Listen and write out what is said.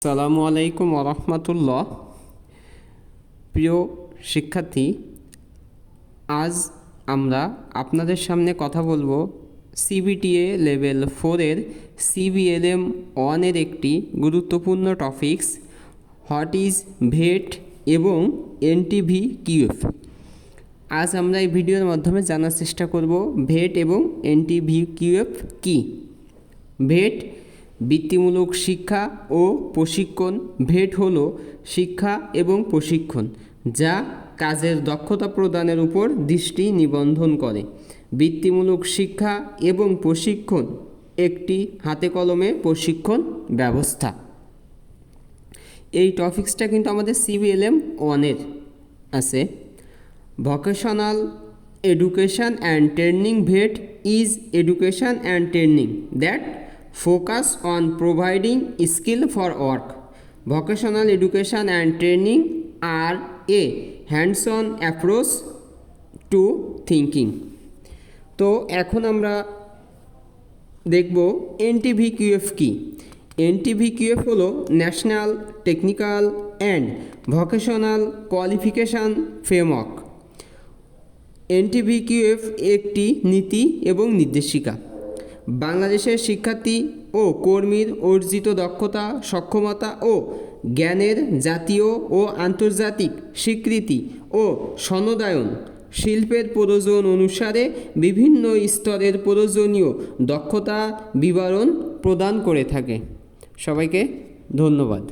আসসালামু আলাইকুম ওরহমতুল্লাহ। প্রিয় শিক্ষার্থী, আজ আমরা আপনাদের সামনে কথা বলবো সিবিটিএ লেভেল 4-এর সিবিএলএম 1-এর একটি গুরুত্বপূর্ণ টপিকস হোয়াট ইজ ভেট এবং এনটিভিকিউএফ। আজ আমরা এই ভিডিওর মাধ্যমে জানার চেষ্টা করব ভেট এবং এনটিভিকিউএফ কী। ভেট বৃত্তিমূলক শিক্ষা ও প্রশিক্ষণ। ভেট হলো শিক্ষা এবং প্রশিক্ষণ যা কাজের দক্ষতা প্রদানের উপর দৃষ্টি নিবন্ধন করে। বৃত্তিমূলক শিক্ষা এবং প্রশিক্ষণ একটি হাতে কলমে প্রশিক্ষণ ব্যবস্থা। এই টপিক্সটা কিন্তু আমাদের সিবিএলএম 1-এর আছে। Vocational education and training. VET is education and training that focus on providing skill for work. Vocational education and training are a hands-on approach to thinking. তো এখন আমরা দেখব এনটিভিকিউএফ কি। এনটিভিকিউএফ হলো national technical and vocational qualification framework. NTVQF একটি নীতি এবং নির্দেশিকা। বাংলাদেশের শিক্ষার্থী ও কর্মীর অর্জিত দক্ষতা, সক্ষমতা ও জ্ঞানের জাতীয় ও আন্তর্জাতিক স্বীকৃতি ও সনদায়ন, শিল্পের প্রয়োজন অনুসারে বিভিন্ন স্তরের প্রয়োজনীয় দক্ষতা বিবরণ প্রদান করে থাকে। সবাইকে ধন্যবাদ।